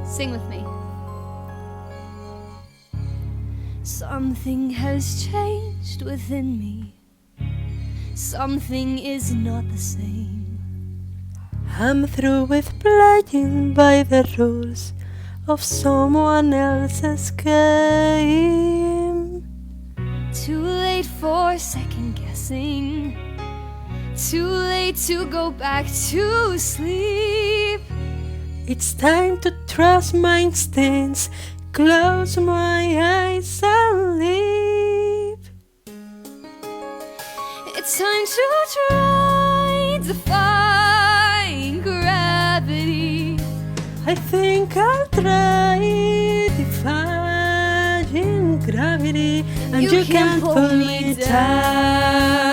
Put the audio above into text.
Sing with me. Something has changed within me. Something is not the same. I'm through with playing by the rules of someone else's game. Too late for second guessing. Too late to go back to sleep. It's time to trust my instincts, close my eyes and leave. It's time to try defying gravity. I think I'll try defying gravity, and you can't pull me down.